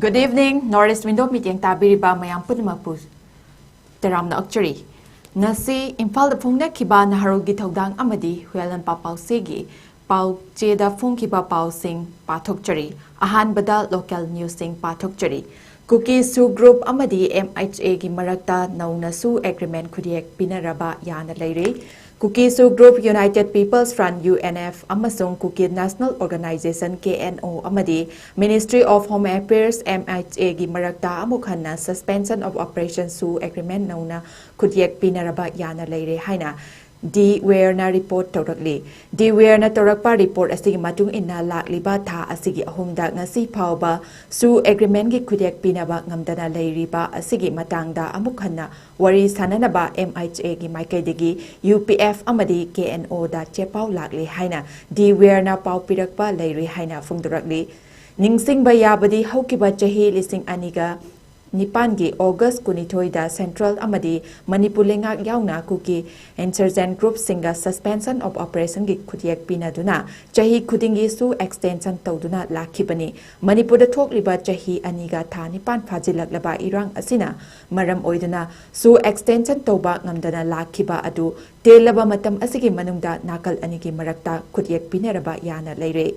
Good evening, Northeast Window meeting tabiriba mayam pudmakpu teramna akchari. Nasi Imphal da phungna khiba naharogi thodang amadi huelan papau segi pau cheda phung khiba pau sing pathokchari ahan bada local news sing pathokchari. Cookie Su Group amadi MHA gi marakta nauna su agreement khudiek pinaraba yana leire. Cookie Su Group United People's Front UNF amasung Cookie National Organization KNO amadi Ministry of Home Affairs MHA gi marakta amukhanna suspension of operation su agreement nauna khudiek pinaraba yana leire haina 𝐷𝐄𝐬 na report tawrakli 𝐷𝐄𝐬 na tawrakpa report asigi matung inna lakliba tha asigi ahumda ngasi phawba su agreement gi khudiek pinaba ngamdana leiriba asigi matangda amukhanna wari sananaba MHA gi maikaidagi UPF amadi KNO da chepau lakli haina 𝐷𝐄𝐬 na pau pirakpa leiri haina phungdurakli ningsingba yabadi haukiba chahi lising aniga Nipangi August 2 da Central amadi Manipur lengak yauna Cookie Insurgent Group singa suspension of operation gi khudiek pinaduna chahi khudingi su extension tawduna lakhibani Manipur da thokliba chahi aniga tha nipan phajilaklaba irang asina maram oiduna su extension tawba ngamdana lakhiba adu telaba matam asigi manungda nakal anigi marakta khudiek pinaraba yana leire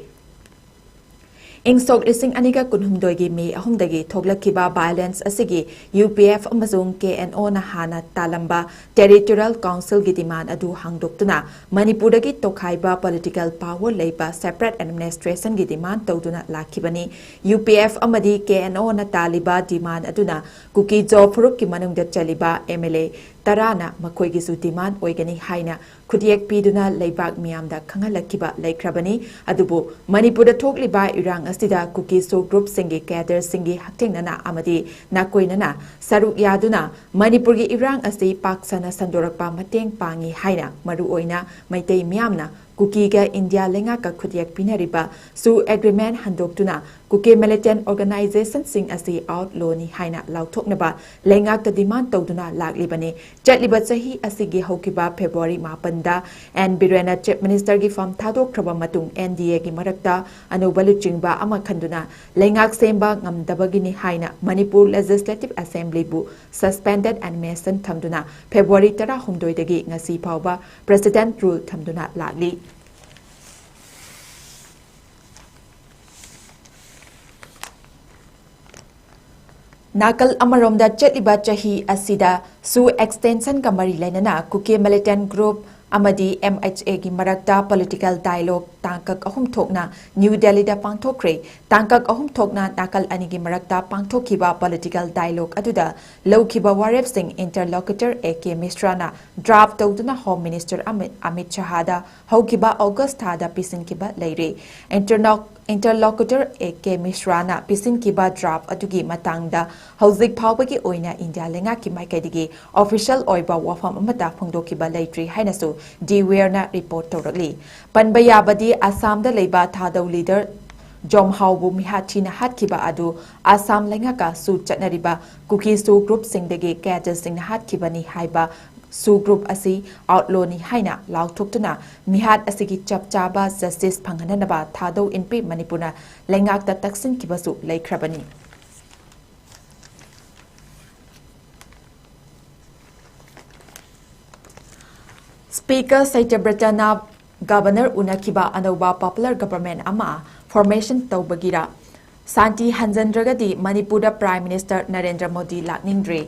Ingsok lising aniga kunhumdoigi mi ahumdagi thoglakiba violence asigi UPF amazung KNO na hana talamba Territorial Council gi demand adu hangdoktuna Manipurdagi tokhaiba political power leiba separate administration gi demand tawduna lakhibani UPF amadi KNO na taliba demand aduna Cookie job furuk ki manungda chaliba MLA Tarana makoigi su demand oigani haina khudiek piduna leibak miyamda khangalakiba leikrabani adubu Manipurda thokliba irang asida Cookie Su Group singi cadre singi haktengnana amadi nakoinana saruk yaduna Manipurgi irang asi paksana sandorakpa mateng pangi haina maru oina maitei miyamna Cookie ga India lenga ka khudiek pinariba su agreement handoktuna Cookie militant organization sing asi outlaw ni haina lauthoknaba lenga ta demand tawduna laklibani chatliba chahi asigi hokiba February 9 da and Birena Chief Minister gi fam thadokhraba matung NDA gi marakta anubalu chingba ama khanduna lengak semba ngamdabagi ni haina Manipur Legislative Assembly bu suspended animation thamduna February 19 dagi ngasi phawba President rule thamduna lakli Nakal amaromda chatliba chahi asida su extension ka mari lainana Cookie militant group amadi MHA gi marakta political dialogue tangkak ahum thokna New Delhi da pangthokre tangkak ahum thokna nakal anigi marakta pangthokhiba political dialogue aduda lawkhiba warep sing interlocutor AK Misrana draft tawduna Home Minister Amit Shahada haukiba August thada pisinkiba leire interlocutor AK Misrana pisinkiba draft adugi matangda hauzik phawbagi oina India lenga ki maikaidigi official oiba wafam amata phongdokhiba leitri hainasu 𝐷𝐄𝐬 na report tawrakli panba yabadi Assam da leiba thadau leader 𝗍𝐄𝐰𝐬 mihathina hatkiba adu Assam lengaka su chatnariba Cookie Su Group singdagi cadre sing hatkibani haiba Su Group asi outlaw ni haina lauthokna mihat asigi chapchaba justice phanghananaba thadau inpi Manipurna lengak ta taksin kibasu leikrabani Speaker 𝗍𝐄𝐰𝐬 Governor unakiba anoba popular government ama formation tawbagira Santi hanjandragadi Manipurda Prime Minister Narendra Modi lakningdre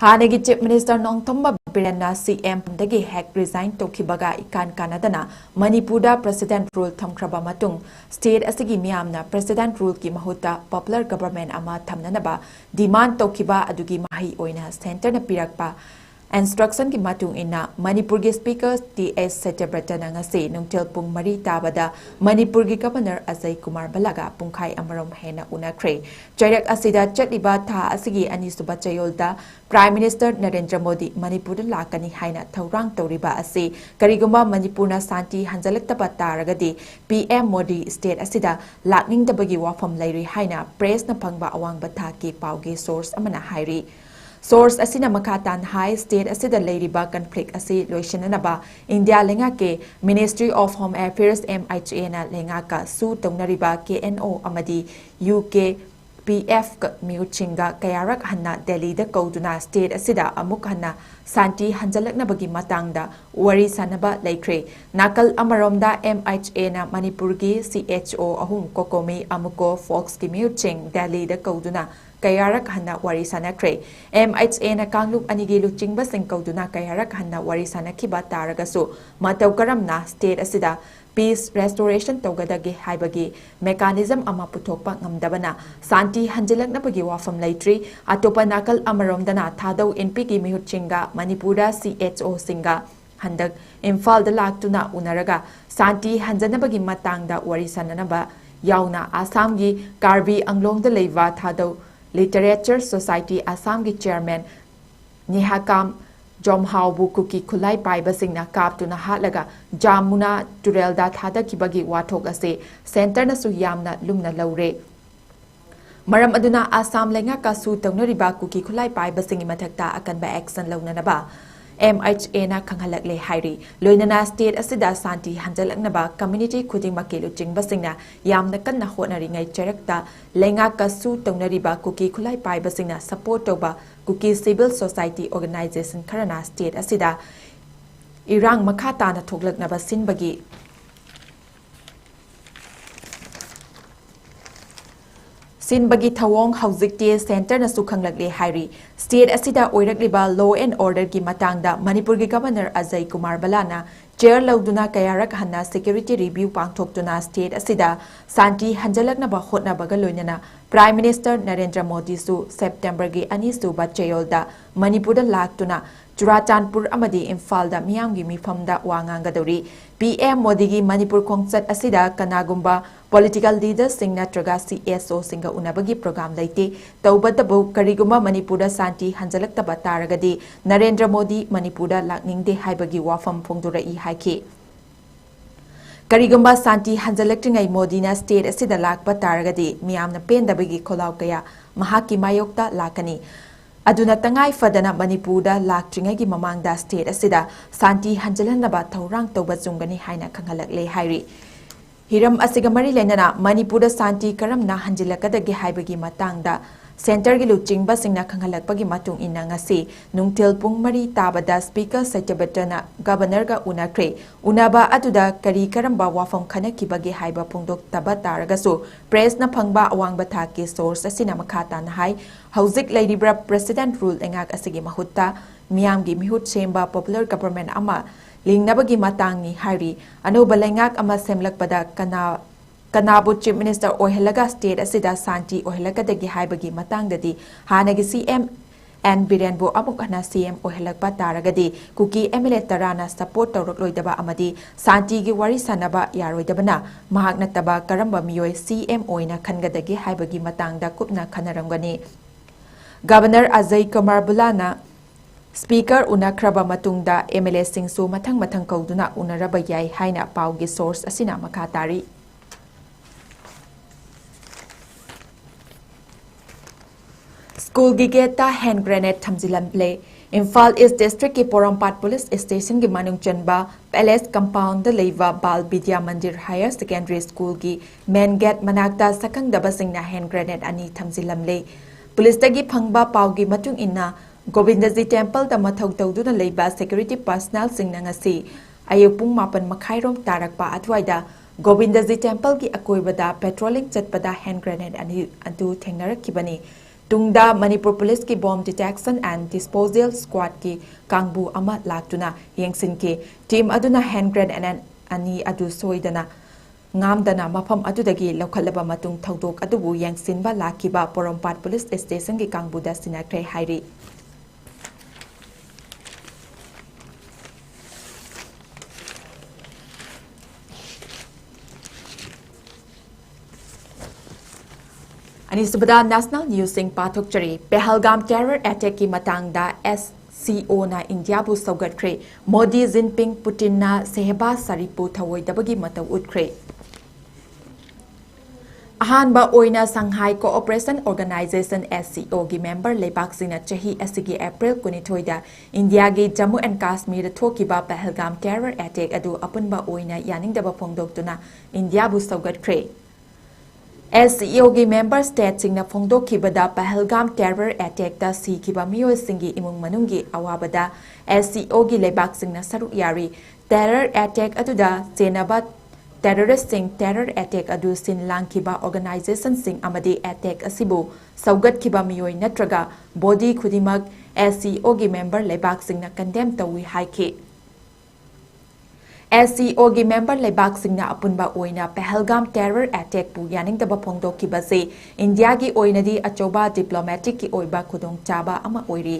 Hanagi Chief Minister Nongthomba Birena CM dagi hek resign tokhibaga ikan kanadana Manipurda President rule thamkraba matung state asigi miyamna President rule ki mahuta popular government ama thamnanaba demand tokhiba adugi mahi oina center na pirakpa Instruction ki matung ina Manipur gi Speaker TS 𝗍𝐄𝐰𝐬 ngasi nungtil pung mari tabada Manipur gi Governor Ajay Kumar Balaga pungkhai amarom hena unakre chairak asida chatliba tha asigi anisuba chayolda Prime Minister Narendra Modi Manipur lakani haina thaurang tawriba asi kariguma Manipurna santi hanjalaktaba taragadi PM Modi state asida lakningdabagi wafam leiri haina press na phangba awangba tha ki paugi source amana hairi Source asina makatan high state asida leiriba conflict asi loishananaba India lenga ke Ministry of Home Affairs MHA na lenga ka su tongnariba KNO amadi UK PF miuchinga kayarak hanna Delhi da kauduna state asida amuk hanna santi hanjalaknabagi matangda wari sanaba laikre nakal amaromda MHA na manipurgi CHO ahum kokomi amuko Fox ki miuching Delhi da kauduna kayarak hanna wari sanakre MHA na kanglup anigi luchingba sing kauduna kayarak hanna wari sanakiba taragasu mataw karamna state asida peace restoration tawgadagi haibagi mechanism ama puthokpa ngamdabana santi hanjalaknabagi wafam laitri atopa nakal amaromdana thadau NP ki mihutchinga manipura CHO singa handak imphal da laktuna unaraga santi hanjanabagi matangda wari sananaba yauna Assam gi Karbi Anglong da leiwa thadau Literature Society Assam gi chairman Nihakam 𝗍𝗓𝗏𝗥 𝐍𝐄𝐰𝐬 kaptuna hatlaga jamuna turelda thadakibagi wathok ase center na su yamna lumna laure maram aduna Assam lenga kasu tawnariba 𝐍𝐄𝐰𝐬 mathakta akanba action launanaba MHA na khanghalakle hairi loinana state asida santi hanjalaknaba community khudingmaki luchingba yamna kanna honari charakta lenga kasu tawnariba 𝐍𝐄𝐰𝐬 support toba Kuki Civil Society Organization Karana State asida irang makata na thoglaknaba sinbagi thawong haujikti center na sukhanglakle hairi state asida oirakliba law and order ki matangda Manipur gi governor 𝗍𝐄𝐰𝐬 na chair lauduna kayarak hanna security review pangthoktuna state asida santi hanjalaknaba hotnabaga loinana Prime Minister Narendra Modi su September gi ani suba chayolda Manipur da laktuna Churachandpur ꯑꯃꯗꯤ ꯏꯝꯐꯥꯜꯗ ꯃꯤꯌꯥꯝꯒꯤ ꯃꯤꯐꯝꯗ ꯋꯥ ꯉꯥꯡꯒꯗꯧꯔꯤ PM ꯃꯣꯗꯤꯒꯤ Manipur ꯈꯣꯡꯆꯠ ꯑꯁꯤꯗ ꯀꯅꯥꯒꯨꯝꯕ political ꯂꯤꯗꯔꯁꯤꯡ ꯅꯠꯇ꯭ꯔꯒ CSO ꯁꯤꯡꯒ ꯎꯅꯕꯒꯤ programme ꯂꯩꯇꯦ ꯇꯧꯕꯇꯕꯨ ꯀꯔꯤꯒꯨꯝꯕ ꯃꯅꯤꯄꯨꯔꯗ ꯁꯥꯟꯇꯤ ꯍꯟꯖꯤꯜꯂꯛꯇꯕ ꯇꯥꯔꯒꯗꯤ ꯅꯔꯦꯟꯗ꯭ꯔ ꯃꯣꯗꯤ ꯃꯅꯤꯄꯨꯔꯗ ꯂꯥꯛꯅꯤꯡꯗꯦ ꯍꯥꯏꯕꯒꯤ ꯋꯥꯐꯝ ꯐꯣꯡꯗꯣꯔꯛꯏ ꯍꯥꯏꯈꯤ ꯀꯔꯤꯒꯨꯝꯕ ꯁꯥꯟꯇꯤ ꯍꯟꯖꯤꯜꯂꯛꯇ꯭ꯔꯤꯉꯩ ꯃꯣꯗꯤꯅ ꯁ꯭ꯇꯦꯠ ꯑꯁꯤꯗ ꯂꯥꯛꯄ ꯇꯥꯔꯒꯗꯤ ꯃꯤꯌꯥꯝꯅ ꯄꯦꯟꯗꯕꯒꯤ ꯈꯣꯜꯂꯥꯎ ꯀꯌꯥ ꯃꯍꯥꯛꯀꯤ ꯃꯥꯌꯣꯛꯇ ꯂꯥꯛꯀꯅꯤ aduna tangai fadana manipurda laktringai mamangda state asida santi hanjalanaba thorang toba chungani haina khanghalakle hairi hiram asiga mari lenana manipurda santi karamna hanjilakadagi haibagi matangda center gi luchingba singna khanghalakpagi matung inna ngasi nungthil pung mari tabada speaker Satyabhatana governor ga unakre unaba aduda kari karamba wafam khanakibagi haiba pungdok taba taragasu press na phangba awangba thaki source asina makhata na hai hauzik lairibra president rule engak asigi mahutta miyamgi mihut semba popular government ama lingnabagi matangni hairi anoba lengak ama semlakpada Kanabu Chief Minister Ohelaga State asida Santi Ohelagadagi haibagi matangdadi hanagi CM and Birenbo amukana CM Ohelagba taragadi kuki MLA tarana support tawrakloidaba amadi Santi gi wari sanaba yaroidabana mahak nataba karamba miyoi CM oina khangadagi haibagi matangda kupna khanaramgani Governor 𝗍𝐄𝐰𝐬 Speaker unakraba matungda MLA singsu mathang kauduna unaraba yai haina paugi source asina makhatari School gigeta hand grenade thamjilamle Imphal East District ki Porampat Police Station ki manung chanba Palace Compound da leiwa Bal Vidya Mandir Higher Secondary School ki main gate manakta sakang daba singna hand grenade ani thamjilamle Police tagi phangba paugi matung inna Govindaji Temple da mathau tawduna leiba security personnel singna ngasi ayupung mapan makhairom tarakpa atwaida Govindaji Temple ki akoibada patrolling chatpada hand grenade ani adu thengnarakibani Tungda Manipur Police ki bomb detection and disposal squad ki kangbu ama laktuna yengsin ki team aduna hand grenade ani adu soidana ngamdana mafam adudagi lokhalaba matung thaudok adubu yengsinba lakiba Porampat Police Station ki kangbu da sinakre hairi Anisubada National News sing pathokchari Pahalgam terror attack ki matangda SCO na India bu saugatkre Modi Jinping Putin na Sehba Saripu thawoidabagi mataw utkre Ahanba oina Shanghai Cooperation Organization SCO gi member lebaksina chahi asigi April 22 da India gi Jammu and Kashmir thokiba Pahalgam terror attack adu apunba oina yaningdaba phongdoktuna India bu saugatkre SCOꯒꯤ member ꯁ꯭ꯇꯦꯠꯁꯤꯡꯅ ꯐꯣꯡꯗꯣꯛꯈꯤꯕꯗ ꯄꯍꯜꯒꯥꯝ terror ꯑꯦꯇꯦꯛꯇ ꯁꯤꯈꯤꯕ ꯃꯤꯑꯣꯏꯁꯤꯡꯒꯤ ꯏꯃꯨꯡ ꯃꯅꯨꯡꯒꯤ ꯑꯋꯥꯕꯗ SCOꯒꯤ ꯂꯩꯕꯥꯛꯁꯤꯡꯅ ꯁꯔꯨꯛ ꯌꯥꯔꯤ꯫ ꯇꯦꯔꯔ ꯑꯦꯇꯦꯛ ꯑꯗꯨꯗ ꯆꯦꯟꯅꯕ ꯇꯦꯔरिꯁꯁꯤꯡ, ꯇꯦꯔꯔ ꯑꯦꯇꯦꯛ ꯑꯗꯨ ꯁꯤꯟ ꯂꯥꯡꯈꯤꯕ ꯑꯣꯔꯒꯅꯥꯏꯖꯦꯁꯟꯁꯤꯡ ꯑꯃꯗꯤ ꯑꯦꯇꯦꯛ ꯑꯁꯤꯕꯨ ꯁꯧꯒꯠꯈꯤꯕ ꯃꯤꯑꯣꯏ ꯅꯠꯇ꯭ꯔꯒ ꯕꯣꯗꯤ ꯈꯨꯗꯤꯡꯃꯛ SCOꯒꯤ ꯃꯦꯝꯕꯔ ꯂꯩꯕꯥꯛꯁꯤꯡꯅ ꯀꯟꯗꯦꯝ ꯇꯧꯏ ꯍꯥꯏꯈꯤ꯫ SCOꯒꯤ ꯃꯦꯝꯕꯔ ꯂꯩꯕꯥꯛꯁꯤꯡꯅ ꯑꯄꯨꯟꯕ ꯑꯣꯏꯅ ꯄꯍꯜꯒꯥꯝ ꯇꯦꯔꯔ ꯑꯦꯇꯦꯛꯄꯨ ꯌꯥꯅꯤꯡꯗꯕ ꯐꯣꯡꯗꯣꯛꯈꯤꯕꯁꯤ ꯏꯟꯗꯤꯌꯥꯒꯤ ꯑꯣꯏꯅꯗꯤ ꯑꯆꯧꯕ ꯗꯤꯄ꯭ꯂꯣꯃꯦꯇꯤꯛꯀꯤ ꯑꯣꯏꯕ ꯈꯨꯗꯣꯡꯆꯥꯕ ꯑꯃ ꯑꯣꯏꯔꯤ꯫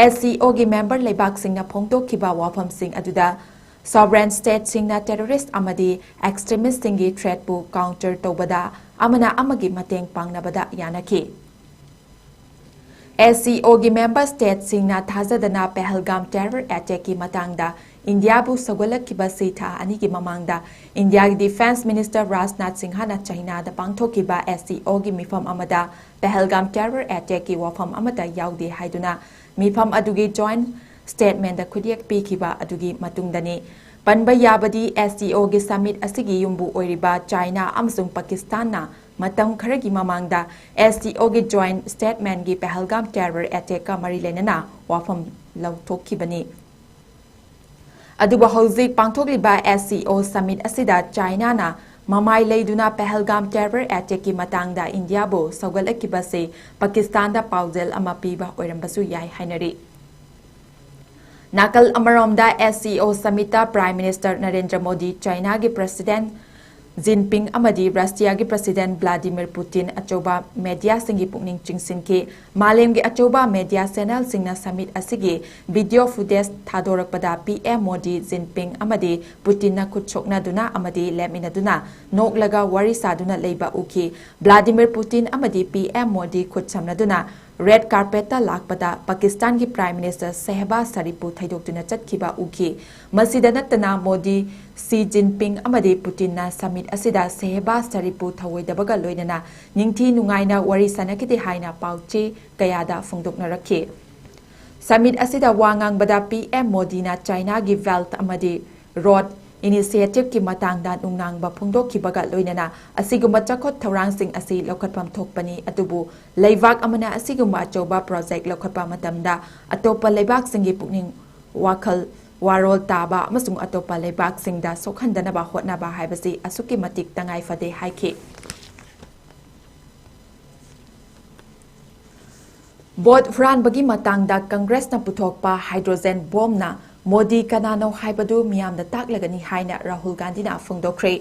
SCOꯒꯤ ꯃꯦꯝꯕꯔ ꯂꯩꯕꯥꯛꯁꯤꯡꯅ ꯐꯣꯡꯗꯣꯛꯈꯤꯕ ꯋꯥꯐꯝꯁꯤꯡ ꯑꯗꯨꯗ ꯁꯣꯚꯔꯦꯟ ꯁ꯭ꯇꯦꯠꯁꯤꯡꯅ ꯇꯦꯔꯣꯔꯤꯁꯠ ꯑꯃꯗꯤ ꯑꯦꯛꯁꯇ꯭ꯔꯤꯃꯤꯁꯠꯁꯤꯡꯒꯤ ꯊ꯭ꯔꯦꯠꯄꯨ ꯀꯥꯎꯟꯇꯔ ꯇꯧꯕꯗ ꯑꯃꯅ ꯑꯃꯒꯤ ꯃꯇꯦꯡ ꯄꯥꯡꯅꯕꯗ ꯌꯥꯅꯈꯤ꯫ SCOꯒꯤ ꯃꯦꯝꯕꯔ ꯁ꯭ꯇꯦꯠꯁꯤꯡꯅ ꯊꯥꯖꯗꯅ ꯄꯍꯜꯒꯥꯝ ꯇꯦꯔꯔ ꯑꯦꯇꯦꯛꯀꯤ ꯃꯇꯥꯡꯗ ꯏꯟꯗꯤꯌꯥꯕꯨ ꯁꯧꯒꯠꯂꯛꯈꯤꯕꯁꯤ ꯊꯥ ꯑꯅꯤꯒꯤ ꯃꯃꯥꯡꯗ ꯏꯟꯗꯤꯌꯥꯒꯤ ꯗꯤꯐꯦꯟꯁ ꯃꯤꯅꯤꯁꯇꯔ ꯔꯥꯖꯅꯥꯊ ꯁꯤꯡꯍꯅ ꯆꯥꯏꯅꯥꯗ ꯄꯥꯡꯊꯣꯛꯈꯤꯕ SCOꯒꯤ ꯃꯤꯐꯝ ꯑꯃꯗ ꯄꯍꯜꯒꯥꯝ ꯇꯦꯔꯔ ꯑꯦꯇꯦꯛꯀꯤ ꯋꯥꯐꯝ ꯑꯃꯠꯇ ꯌꯥꯎꯗꯦ ꯍꯥꯏꯗꯨꯅ ꯃꯤꯐꯝ ꯑꯗꯨꯒꯤ ꯖꯣꯏꯟꯠ ꯁ꯭ꯇꯦꯠꯃꯦꯟꯠꯗ ꯈꯨꯠꯌꯦꯛ ꯄꯤꯈꯤꯕ ꯑꯗꯨꯒꯤ ꯃꯇꯨꯡꯗꯅꯤ꯫ ꯄꯟꯕ ꯌꯥꯕꯗꯤ SCOꯒꯤ ꯁꯃꯤꯠ ꯑꯁꯤꯒꯤ ꯌꯨꯝꯕꯨ ꯑꯣꯏꯔꯤꯕ ꯆꯥꯏꯅꯥ ꯑꯃꯁꯨꯡ ꯄꯥꯀꯤꯁꯇꯥꯟꯅ ꯃꯇꯝ ꯈꯔꯒꯤ ꯃꯃꯥꯡꯗ SCOꯒꯤ ꯖꯣꯏꯟꯠ ꯁ꯭ꯇꯦꯠꯃꯦꯟꯠꯒꯤ ꯄꯍꯜꯒꯥꯝ ꯇꯦꯔꯔ ꯑꯦꯇꯦꯛꯀ ꯃꯔꯤ ꯂꯩꯅꯅ ꯋꯥꯐꯝ ꯂꯧꯊꯣꯛꯈꯤꯕꯅꯤ꯫ ꯑꯗꯨꯕꯨ ꯍꯧꯖꯤꯛ ꯄꯥꯡꯊꯣꯛꯂꯤꯕ SCO ꯁꯃꯤꯠ ꯑꯁꯤꯗ ꯆꯥꯏꯅꯥꯅ ꯃꯃꯥꯏ ꯂꯩꯗꯨꯅ ꯄꯍꯜꯒꯥꯝ ꯇꯦꯔꯔ ꯑꯦꯇꯦꯛꯀꯤ ꯃꯇꯥꯡꯗ ꯏꯟꯗꯤꯌꯥꯕꯨ ꯁꯧꯒꯠꯂꯛꯈꯤꯕꯁꯤ ꯄꯥꯀꯤꯁꯇꯥꯟꯗ ꯄꯥꯎꯖꯦꯜ ꯑꯃ ꯄꯤꯕ ꯑꯣꯏꯔꯝꯕꯁꯨ ꯌꯥꯏ ꯍꯥꯏꯅꯔꯤ꯫ ꯅꯥꯀꯜ ꯑꯃꯔꯣꯝꯗ SCO ꯁꯃꯤꯠꯇ ꯄ꯭ꯔꯥꯏꯝ ꯃꯤꯅꯤꯁꯇꯔ ꯅꯔꯦꯟꯗ꯭ꯔ ꯃꯣꯗꯤ, ꯆꯥꯏꯅꯥꯒꯤ ꯄ꯭ꯔꯁꯤꯗꯦꯟꯠ ꯖꯤꯟꯄꯤꯡ ꯑꯃꯗꯤ ꯔꯁꯤꯌꯥꯒꯤ ꯄ꯭ꯔꯁꯤꯗꯦꯟꯠ ꯚ꯭ꯂꯥꯗꯤꯃꯤꯔ ꯄꯨꯇꯤꯟ ꯑꯆꯧꯕ ꯃꯦꯗꯤꯌꯥꯁꯤꯡꯒꯤ ꯄꯨꯛꯅꯤꯡ ꯆꯤꯡꯁꯤꯟꯈꯤ꯫ ꯃꯥꯂꯦꯝꯒꯤ ꯑꯆꯧꯕ ꯃꯦꯗꯤꯌꯥ ꯆꯦꯅꯦꯜꯁꯤꯡꯅ ꯁꯃꯤꯠ ꯑꯁꯤꯒꯤ ꯚꯤꯗꯤꯑꯣ ꯐꯨꯇꯦꯖ ꯊꯥꯗꯣꯔꯛꯄꯗ PM ꯃꯣꯗꯤ, ꯖꯤꯟꯄꯤꯡ ꯑꯃꯗꯤ ꯄꯨꯇꯤꯟꯅ ꯈꯨꯠ ꯁꯣꯛꯅꯗꯨꯅ ꯑꯃꯗꯤ ꯂꯦꯞꯃꯤꯟꯅꯗꯨꯅ ꯅꯣꯛꯂꯒ ꯋꯥꯔꯤ ꯁꯥꯗꯨꯅ ꯂꯩꯕ ꯎꯈꯤ꯫ ꯚ꯭ꯂꯥꯗꯤꯃꯤꯔ ꯄꯨꯇꯤꯟ ꯑꯃꯗꯤ PM ꯃꯣꯗꯤ ꯈꯨꯠ ꯁꯝꯅꯗꯨꯅ ꯔꯦꯗ ꯀꯥꯔꯄꯦꯠꯇ ꯂꯥꯛꯄꯗ ꯄꯥꯀꯤꯁꯇꯥꯟꯒꯤ ꯄ꯭ꯔꯥꯏꯝ ꯃꯤꯅꯤꯁꯇꯔ ꯁꯦꯍꯕꯥꯖ ꯁꯔꯤꯐꯄꯨ ꯊꯩꯗꯣꯛꯇꯨꯅ ꯆꯠꯈꯤꯕ ꯎꯈꯤ꯫ ꯃꯁꯤꯗ ꯅꯠꯇꯅ ꯃꯣꯗꯤ, ꯁꯤ ꯖꯤꯟꯄꯤꯡ ꯑꯃꯗꯤ ꯄꯨꯇꯤꯟꯅ ꯁꯃꯤꯠ ꯑꯁꯤꯗ ꯁꯦꯍꯕꯥꯖ ꯁꯔꯤꯐꯄꯨ ꯊꯧꯑꯣꯏꯗꯕꯒ ꯂꯣꯏꯅꯅ ꯅꯤꯡꯊꯤ ꯅꯨꯡꯉꯥꯏꯅ ꯋꯥꯔꯤ ꯁꯥꯅꯈꯤꯗꯦ ꯍꯥꯏꯅ ꯄꯥꯎ-ꯆꯦ ꯀꯌꯥꯗ ꯐꯣꯡꯗꯣꯛꯅꯔꯛꯈꯤ꯫ ꯁꯃꯤꯠ ꯑꯁꯤꯗ ꯋꯥ ꯉꯥꯡꯕꯗ PM ꯃꯣꯗꯤꯅ ꯆꯥꯏꯅꯥꯒꯤ ꯕꯦꯜꯠ ꯑꯃꯗꯤ ꯔꯣꯗ ꯏꯅꯤꯁꯤꯌꯦꯇꯤꯚꯀꯤ ꯃꯇꯥꯡꯗ ꯅꯨꯡꯅꯥꯡꯕ ꯐꯣꯡꯗꯣꯛꯈꯤꯕꯒ ꯂꯣꯏꯅꯅ ꯑꯁꯤꯒꯨꯝꯕ ꯆꯥꯎꯈꯠ ꯊꯧꯔꯥꯡꯁꯤꯡ ꯑꯁꯤ ꯂꯧꯈꯠꯐꯝ ꯊꯣꯛꯄꯅꯤ, ꯑꯗꯨꯕꯨ ꯂꯩꯕꯥꯛ ꯑꯃꯅ ꯑꯁꯤꯒꯨꯝꯕ ꯑꯆꯧꯕ ꯄ꯭ꯔꯣꯖꯦꯛ ꯂꯧꯈꯠꯄ ꯃꯇꯝꯗ ꯑꯇꯣꯞꯄ ꯂꯩꯕꯥꯛꯁꯤꯡꯒꯤ ꯄꯨꯛꯅꯤꯡ ꯋꯥꯈꯜ ꯋꯥꯔꯣꯜ ꯇꯥꯕ ꯑꯃꯁꯨꯡ ꯑꯇꯣꯞꯄ ꯂꯩꯕꯥꯛꯁꯤꯡꯗ ꯁꯣꯛꯍꯟꯗꯅꯕ ꯍꯣꯠꯅꯕ ꯍꯥꯏꯕꯁꯤ ꯑꯁꯨꯛꯀꯤ ꯃꯇꯤꯛ ꯇꯉꯥꯏꯐꯗꯦ ꯍꯥꯏꯈꯤ꯫ ꯚꯣꯠ ꯍꯨꯔꯥꯟꯕꯒꯤ ꯃꯇꯥꯡꯗ ꯀꯪꯒ꯭ꯔꯦꯁꯅ ꯄꯨꯊꯣꯛꯄ ꯍꯥꯏꯗ꯭ꯔꯣꯖꯦꯟ ꯕꯣꯝꯕꯅ ꯃꯣꯗꯤ ꯀꯅꯥꯅꯣ ꯍꯥꯏꯕꯗꯨ ꯃꯤꯌꯥꯝꯗ ꯇꯥꯛꯂꯒꯅꯤ ꯍꯥꯏꯅ ꯔꯥꯍꯨꯜ ꯒꯥꯟꯙꯤꯅ ꯐꯣꯡꯗꯣꯛꯈ꯭ꯔꯦ꯫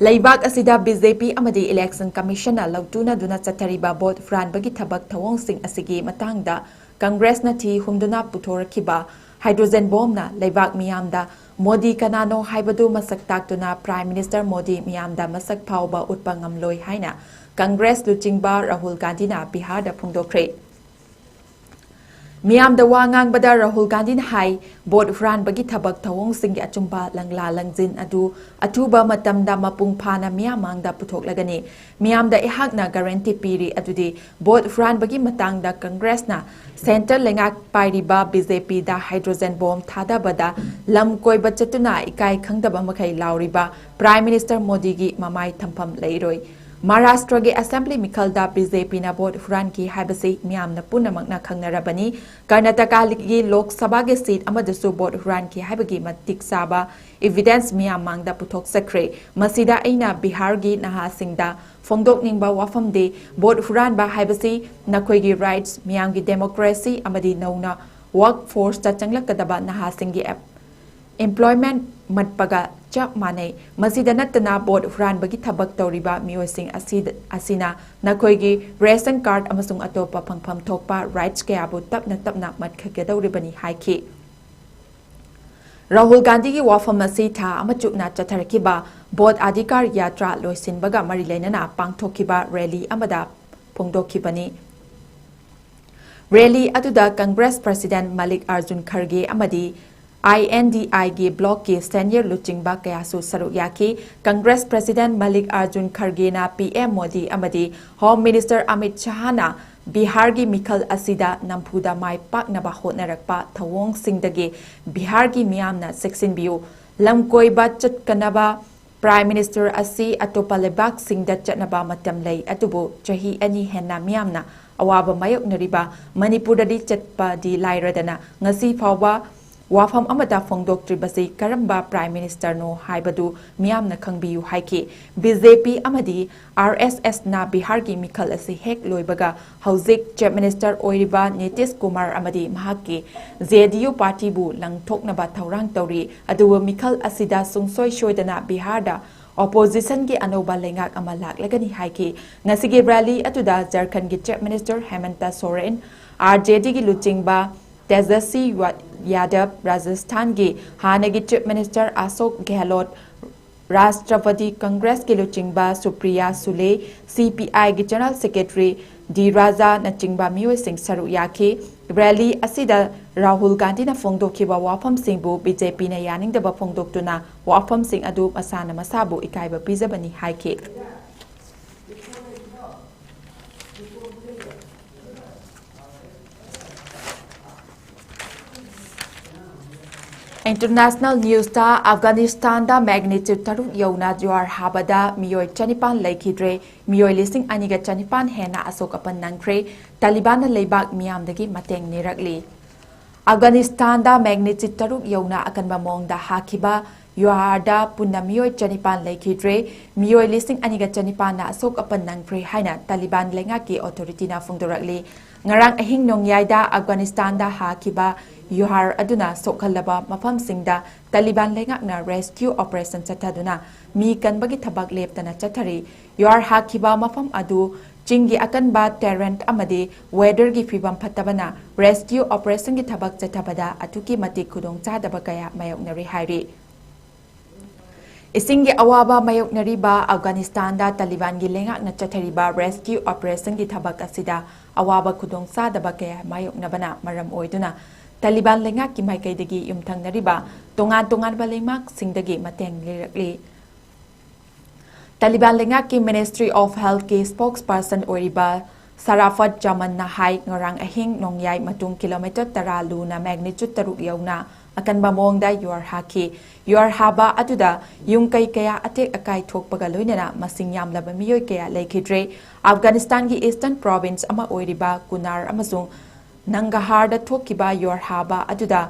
ꯂꯩꯕꯥꯛ ꯑꯁꯤꯗ BJP ꯑꯃꯗꯤ ꯏꯂꯦꯛꯁꯟ ꯀꯃꯤꯁꯟꯅ ꯂꯧꯇꯨꯅꯗꯨꯅ ꯆꯠꯊꯔꯤꯕ ꯚꯣꯠ ꯍꯨꯔꯥꯟꯕꯒꯤ ꯊꯕꯛ ꯊꯧꯑꯣꯡꯁꯤꯡ ꯑꯁꯤꯒꯤ ꯃꯇꯥꯡꯗ ꯀꯪꯒ꯭ꯔꯦꯁꯅ ꯊꯤ ꯍꯨꯝꯗꯨꯅ ꯄꯨꯊꯣꯔꯛꯈꯤꯕ ꯍꯥꯏꯗ꯭ꯔꯣꯖꯦꯟ ꯕꯣꯝꯕꯅ ꯂꯩꯕꯥꯛ ꯃꯤꯌꯥꯝꯗ ꯃꯣꯗꯤ ꯀꯅꯥꯅꯣ ꯍꯥꯏꯕꯗꯨ ꯃꯁꯛ ꯇꯥꯛꯇꯨꯅ ꯄ꯭ꯔꯥꯏꯝ ꯃꯤꯅꯤꯁꯇꯔ ꯃꯣꯗꯤ ꯃꯤꯌꯥꯝꯗ ꯃꯁꯛ ꯐꯥꯎꯕ ꯎꯠꯄ ꯉꯝꯂꯣꯏ ꯍꯥꯏꯅ ꯀꯪꯒ꯭ꯔꯦꯁ ꯂꯨꯆꯤꯡꯕ ꯔꯥꯍꯨꯜ ꯒꯥꯟꯙꯤꯅ ꯕꯤꯍꯥꯔꯗ ꯐꯣꯡꯗꯣꯛꯈ꯭ꯔꯦ꯫ ꯃꯤꯌꯥꯝꯗ ꯋꯥ ꯉꯥꯡꯕꯗ ꯔꯥꯍꯨꯜ ꯒꯥꯟꯙꯤꯅ ꯍꯥꯏ ꯚꯣꯠ ꯍꯨꯔꯥꯟꯕꯒꯤ ꯊꯕꯛ ꯊꯧꯑꯣꯡꯁꯤꯡꯒꯤ ꯑꯆꯨꯝꯕ ꯂꯪꯂꯥ-ꯂꯪꯖꯤꯟ ꯑꯗꯨ ꯑꯊꯨꯕ ꯃꯇꯝꯗ ꯃꯄꯨꯡ ꯐꯥꯅ ꯃꯤꯌꯥꯝ ꯃꯥꯡꯗ ꯄꯨꯊꯣꯛꯂꯒꯅꯤ꯫ ꯃꯤꯌꯥꯝꯗ ꯑꯩꯍꯥꯛꯅ ꯒꯥꯔꯦꯟꯇꯤ ꯄꯤꯔꯤ ꯑꯗꯨꯗꯤ ꯚꯣꯠ ꯍꯨꯔꯥꯟꯕꯒꯤ ꯃꯇꯥꯡꯗ ꯀꯪꯒ꯭ꯔꯦꯁꯅ ꯁꯦꯟꯇꯔ ꯂꯩꯉꯥꯛ ꯄꯥꯏꯔꯤꯕ BJPꯗ ꯍꯥꯏꯗ꯭ꯔꯣꯖꯦꯟ ꯕꯣꯝꯕ ꯊꯥꯗꯕꯗ ꯂꯝ ꯀꯣꯏꯕ ꯆꯠꯇꯨꯅ ꯏꯀꯥꯏ ꯈꯪꯗꯕ ꯃꯈꯩ ꯂꯥꯎꯔꯤꯕ ꯄ꯭ꯔꯥꯏꯝ ꯃꯤꯅꯤꯁꯇꯔ ꯃꯣꯗꯤꯒꯤ ꯃꯃꯥꯏ ꯊꯝꯐꯝ ꯂꯩꯔꯣꯏ꯫ ꯃꯍꯥꯔꯥꯁꯇ꯭ꯔꯒꯤ ꯑꯦꯁꯦꯝꯕ꯭ꯂꯤ ꯃꯤꯈꯜꯗ BJPꯅ ꯚꯣꯠ ꯍꯨꯔꯥꯟꯈꯤ ꯍꯥꯏꯕꯁꯤ ꯃꯤꯌꯥꯝꯅ ꯄꯨꯝꯅꯃꯛꯅ ꯈꯪꯅꯔꯕꯅꯤ꯫ ꯀꯔꯅꯥꯇꯀꯥꯒꯤ ꯂꯣꯛ ꯁꯚꯥꯒꯤ ꯁꯤꯠ ꯑꯃꯗꯁꯨ ꯚꯣꯠ ꯍꯨꯔꯥꯟꯈꯤ ꯍꯥꯏꯕꯒꯤ ꯃꯇꯤꯛ ꯆꯥꯕ ꯏꯚꯤꯗꯦꯟꯁ ꯃꯤꯌꯥꯝ ꯃꯥꯡꯗ ꯄꯨꯊꯣꯛꯆꯈ꯭ꯔꯦ꯫ ꯃꯁꯤꯗ ꯑꯩꯅ ꯕꯤꯍꯥꯔꯒꯤ ꯅꯍꯥꯁꯤꯡꯗ ꯐꯣꯡꯗꯣꯛꯅꯤꯡꯕ ꯋꯥꯐꯝꯗꯤ ꯚꯣꯠ ꯍꯨꯔꯥꯟꯕ ꯍꯥꯏꯕꯁꯤ ꯅꯈꯣꯏꯒꯤ ꯔꯥꯏꯠꯁ, ꯃꯤꯌꯥꯝꯒꯤ ꯗꯦꯃꯣꯀ꯭ꯔꯦꯁꯤ ꯑꯃꯗꯤ ꯅꯧꯅ ꯋꯥꯔꯛ ꯐꯣꯔꯁꯇ ꯆꯪꯂꯛꯀꯗꯕ ꯅꯍꯥꯁꯤꯡꯒꯤ ꯑꯦꯝꯄ꯭ꯂꯣꯏꯃꯦꯟꯠ ꯃꯠꯄꯒ ꯆꯞ ꯃꯥꯟꯅꯩ꯫ ꯃꯁꯤꯗ ꯅꯠꯇꯅ ꯚꯣꯠ ꯍꯨꯔꯥꯟꯕꯒꯤ ꯊꯕꯛ ꯇꯧꯔꯤꯕ ꯃꯤꯑꯣꯏꯁꯤꯡ ꯑꯁꯤꯅ ꯅꯈꯣꯏꯒꯤ ꯔꯦꯁꯟ ꯀꯥꯔꯗ ꯑꯃꯁꯨꯡ ꯑꯇꯣꯞꯄ ꯐꯪꯐꯝ ꯊꯣꯛꯄ ꯔꯥꯏꯠꯁ ꯀꯌꯥꯕꯨ ꯇꯞꯅ ꯇꯞꯅ ꯃꯠꯈꯤꯒꯗꯧꯔꯤꯕꯅꯤ ꯍꯥꯏꯈꯤ꯫ ꯔꯥꯍꯨꯜ ꯒꯥꯟꯙꯤꯒꯤ ꯋꯥꯐꯝ ꯑꯁꯤ ꯊꯥ ꯑꯃ ꯆꯨꯞꯅ ꯆꯠꯊꯔꯛꯈꯤꯕ ꯚꯣꯠ ꯑꯙꯤꯀꯥꯔ ꯌꯥꯇ꯭ꯔꯥ ꯂꯣꯏꯁꯤꯟꯕꯒ ꯃꯔꯤ ꯂꯩꯅꯅ ꯄꯥꯡꯊꯣꯛꯈꯤꯕ ꯔꯦꯂꯤ ꯑꯃꯗ ꯐꯣꯡꯗꯣꯛꯈꯤꯕꯅꯤ꯫ ꯔꯦꯂꯤ ꯑꯗꯨꯗ ꯀꯪꯒ꯭ꯔꯦꯁ ꯄ꯭ꯔꯁꯤꯗꯦꯟꯠ ꯃꯜꯂꯤꯛꯑꯥꯔꯖꯨꯟ ꯈꯔꯒꯦ ꯑꯃꯗꯤ INDIꯒꯤ ꯕ꯭ꯂꯣꯛꯀꯤ ꯁꯦꯅꯤꯌꯔ ꯂꯨꯆꯤꯡꯕ ꯀꯌꯥꯁꯨ ꯁꯔꯨꯛ ꯌꯥꯈꯤ꯫ ꯀꯪꯒ꯭ꯔꯦꯁ ꯄ꯭ꯔꯁꯤꯗꯦꯟꯠ ꯃꯜꯂꯤꯛꯑꯥꯔꯖꯨꯟ ꯈꯔꯒꯦꯅ PM ꯃꯣꯗꯤ ꯑꯃꯗꯤ ꯍꯣꯝ ꯃꯤꯅꯤꯁꯇꯔ ꯑꯃꯤꯠ ꯁꯥꯍꯅ ꯕꯤꯍꯥꯔꯒꯤ ꯃꯤꯈꯜ ꯑꯁꯤꯗ ꯅꯝꯐꯨꯗ ꯃꯥꯏ ꯄꯥꯛꯅꯕ ꯍꯣꯠꯅꯔꯛꯄ ꯊꯧꯑꯣꯡꯁꯤꯡꯗꯒꯤ ꯕꯤꯍꯥꯔꯒꯤ ꯃꯤꯌꯥꯝꯅ ꯆꯦꯛꯁꯤꯟꯕꯤꯌꯨ, ꯂꯝ ꯀꯣꯏꯕ ꯆꯠꯀꯅꯕ Prime Minister asi atopa lebaksingda chatnaba matam lei atubu chahi ani henna miyamna awaba mayoknariba Manipuradi chatpa di lairadana ngasi phawba wafam amata phongdoktribasi karamba Prime Minister no haibadu miyamna khangbiyu haiki BJP amadi RSS na Bihar gi mikhal asi hek loibaga hauzik Chief Minister oiriba 𝗍𝐿 amadi mahaki ZDU party bu langthoknaba thaurang tauri aduwa mikhal asida sungsoi shoidana Bihar da opposition gi anoba lengak ama laklagani haiki ngasigi rally atuda Jharkhand gi Chief Minister Hemanta Soren RJD gi luchingba 𝗍𝐿 Rajasthan gi Hanagi Chief Minister Ashok Gehlot Rashtrapati Congress gi luchingba Supriya Sule CPI gi General Secretary D Raja nachingba mioi sing saru yaki rally asida Rahul Gandhi na phongdokhiba wafam singbu BJP na yaningdaba phongdoktuna wafam sing adu masana masabu ikaiba pizabani haiki International news ta Afghanistan da magnitude taruk yauna juar habada miyoi chanipan laikhidre miyoi lising aniga chanipan hena asok apan nangkre Taliban na leibak miyamdagi mateng nirakli Afghanistan da magnitude taruk yauna akan bamong da hakiba yuarda punna miyoi chanipan laikhidre miyoi lising aniga chanipan na asok apan nangkre haina Taliban lengaki authority na phongdorakli ngarang ahing nongyaida Afghanistan da hakiba Yuhar aduna sokhalaba mafam singda Taliban lengakna rescue operation chataduna mi kanbagi thabak leptana chathari yuar hakiba mafam adu chingi akanba terrent amadi weather gi fibam phatabana rescue operation gi thabak chathabada atuki mati khudong chadaba kaya mayoknari hairi Isingi awaba mayoknari ba Afghanistan da Taliban gi lengakna chathari ba rescue operation gi thabak asida awaba khudong chadaba kaya mayoknabana maram oiduna Taliban lengak ki maikaidagi yumthangnariba tongan balengmak singdagi mateng lirakli Taliban lengak ki Ministry of Health ki spokesperson oiriba Sarafat Jaman na hai ngarang ahing nongyai matung kilometer 10 lu na magnitude taruk yauna akan bamong da yuar haki yuar haba atuda yung kaya atek akai thokpaga loinana masing yamlaba miyoi kaya laikhidre Afghanistan ki Eastern Province ama oiriba Kunar amasung Nangarhar da thokiba yuar haba aduda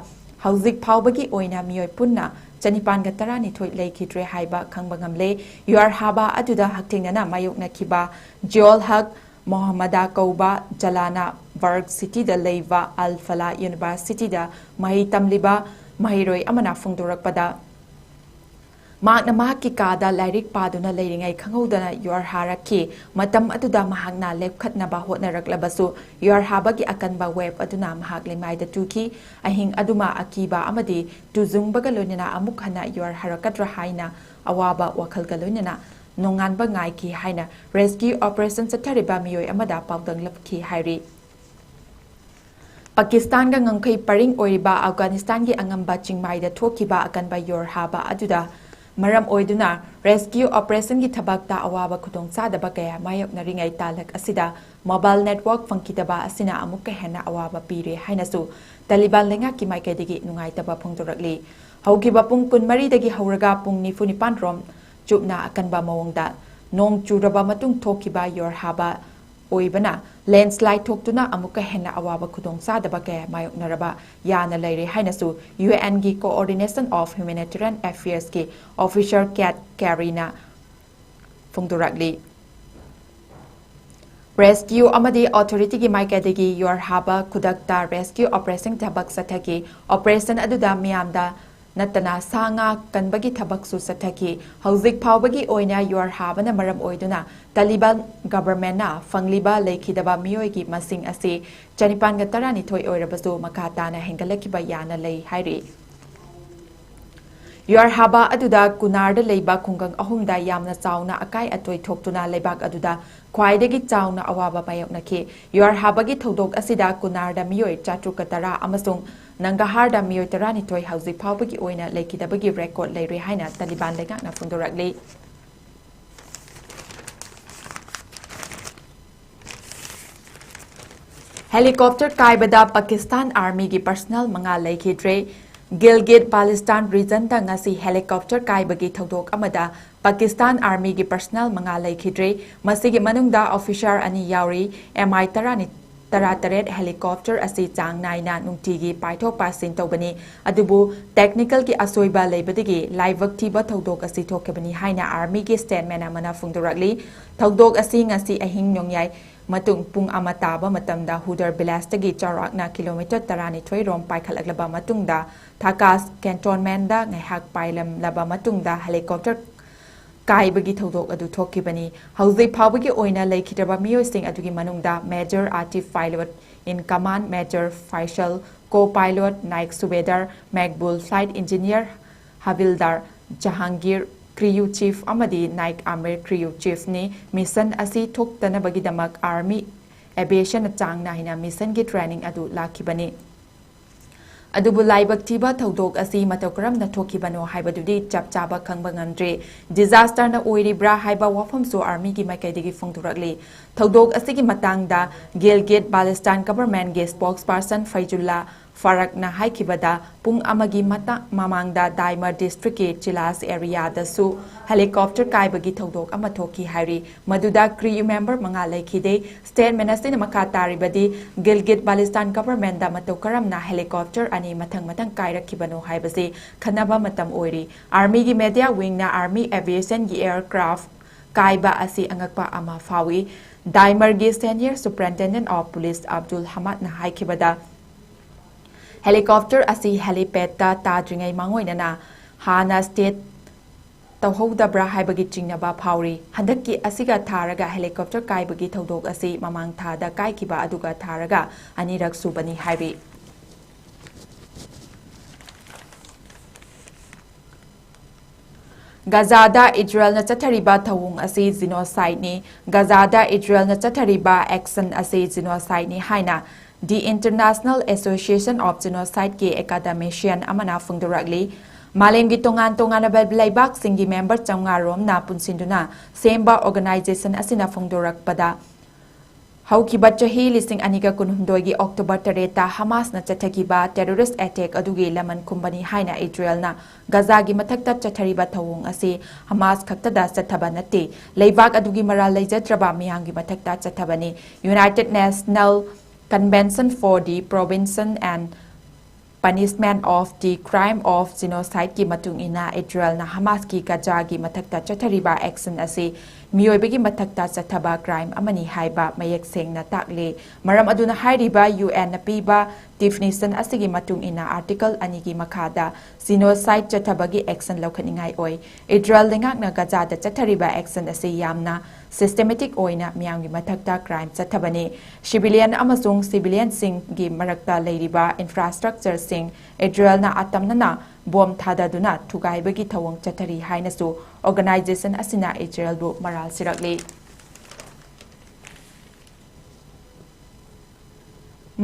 hauzik phawbagi oina miyoi punna chanipan ga tarani thoi laikhidre haiba khangba ngamle yuar haba aduda haktingnana mayokna kiba 𝗍𝐿 Mohammada Kauba Jalana Varg City da leiva Al Falah University da mahi tamliba mahiroi amana phongdorakpada Magna mahaki kada lairik paduna leiringai khanghodana yuar haraki matam atuda mahagna lepkhatna ba hotnaraklabasu yuar habagi akanba web aduna mahak lemai da tuki ahing aduma akiba amadi tuzung bagalonina amuk hana yuar harakatra haina awaba wakhal galonina nongan ba ngai ki haina rescue operation sathariba miyoi amada pawdang lapki hairi Pakistan ga ngangkai paring oiriba Afghanistan gi angamba chingmai da thokiba akanba yuar haba aduda Maram oiduna rescue operation gi thabakta awaba khudong chadaba kaya mayok naringai talak asida mobile network fangkitaba asina amukka hena awaba pire hainasu Taliban lenga ki maikaidagi nungai taba phongdorakli haukiba pung 13 dagi hauraga pung 9 rom chupna akanba mawongda nong churaba matung thokiba yor haba oibana landslide thoktuna amukka hena awaba khudong sadaba kaya mayok naraba yana leire hainasu UN gi coordination of humanitarian affairs ki officer Kat Karina phongdorakli rescue amadi authority gi maikadagi yor haba khudakta rescue operation thabak sathaki operation aduda miyamda Natana sanga kanbagi thabaksu sathaki hauzik phawbagi oina yuar habana maram oiduna Taliban government na fangliba leikhidaba miyoi gi masing ase chanipan ga tarani thoi oirabasu makata na hengalakiba yana lei hairi yuar haba aduda Kunar da leiba khungang ahumda yamna chauna akai atoi thoktuna leibak aduda khwaidagi chauna awaba mayoknaki yuar habagi thodok asida Kunar da miyoi chatrukatara amasung Nangarhar da miyoi tarani thoi hauzik phawbagi oina leikidabagi record leire haina Taliban lengakna phongdorakli Helicopter kaibada Pakistan Army gi personnel manga leikidre गिलगिट-बाल्टिस्तान reason ngasi helicopter kaibagi thodok amada Pakistan Army gi personnel manga laikhidre masigi manungda officer ani yauri MI tarani tararet helicopter asi chang naina nungtigi paithok pasin tobani adubu technical ki asoiba leibadigi laibak thiba thodok asi thokebani haina army gi statement amana phungdorakli thodok asi ngasi ahing nongyai matung pung amataba matamda hudar bilastagi charakna kilometer tarani thoi rom paikhalakaba matungda Thakas cantonment da ngaihak pailam laba matungda helicopter kaibagi thodok adu thokibani hauzik phawagi oina leikhidaba miyosing adugi manungda Major Atif Pilot in command Major Faisal co-pilot Naik Subedar Makbul flight engineer Havildar Jahangir crew chief amadi Naik Amir crew chief ni mission asi thoktanabagi damak army aviation chang nahina mission gi training adu lakibani adubu laibak thiba thodok asi matokram na thokibano haibadudi chap chaba khangba ngamdre disaster na oiribra haiba wafam so army gi makaidigi phongdurakli thodok asigi matangda Gilgit-Baltistan government ge spokesperson Faizullah Farak na haikibada pung amagi mata mamangda Daimar district ke Chilas area da su helicopter kaibagi thodok ama thoki hairi maduda crew member manga laikhide state minister na makataribadi Gilgit-Baltistan government da matokaram na helicopter ani mathang kairakibano haibase khanaba matam oiri army gi media wing na army aviation gi aircraft kaiba asi angakpa ama fawi Daimar gi senior superintendent of police Abdul Hamad na haikibada helicopter asi helipad ta tadringai mangoinana hana state tawhodabra haibagi chingnaba phawri handakki asiga tharaga helicopter kaibagi thodok asi mamang thada kaikiba aduga tharaga anirak subani haibi Gazada Israel na chathariba thawung asi genocide ni Gazada Israel na chathariba action asi genocide ni haina The International Association of Genocide ke academician amana phungdorakli Malemgi tongan laibak singi member chamngarom na punsinduna semba organization asina phungdorakpada Haukiba chahi listing aniga kunhumdoi gi October 3 ta Hamas na chathagiba terrorist attack adugi laman kumbani haina Israel na Gaza gi mathakta chathariba thawung asi Hamas khaktada chathaba nate laibak adugi mara leijatraba miyangi mathakta chathabani United National Convention for the Prevention and Punishment of the Crime of Genocide ki matung ina Israel na Hamas ki Gaza gi mathakta chathariba action asi miyoibagi mathakta chathaba crime amani haiba mayek sengna takle maram aduna hairiba UN na piba definition asigi matung ina article ani gi makhada genocide chathabagi action laukhaningai oi Israel lengak na Gaza da chathariba action asi yamna systematic oina miyamgi mathakta crime chathabani civilian amasung civilian sing gi marakta leiriba infrastructure sing Israel na atamnana bom thadaduna thugaibagi thawong chathari hainasu organization asina Israel bu maral sirakli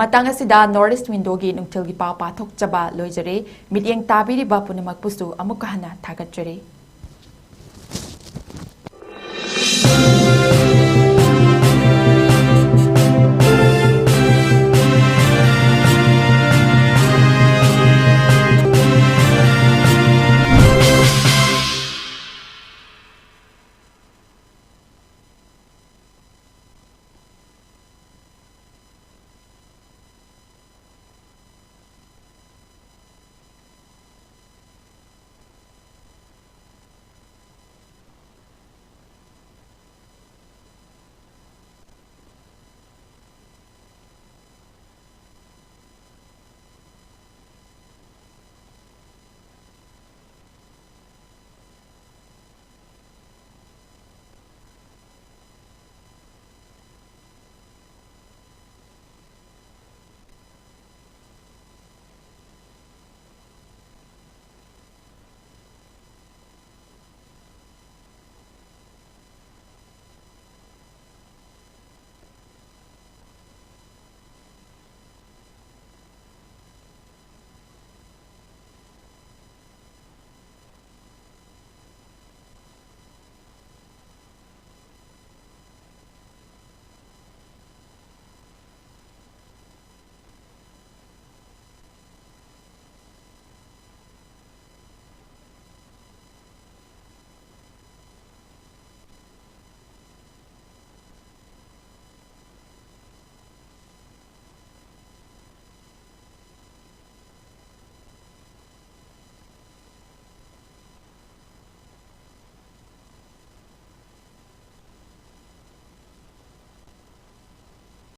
matang asida Northeast window gi nungthil gi pa pathok chaba loijare mityeng tabiri ba punimak pusu amukahana thagatjare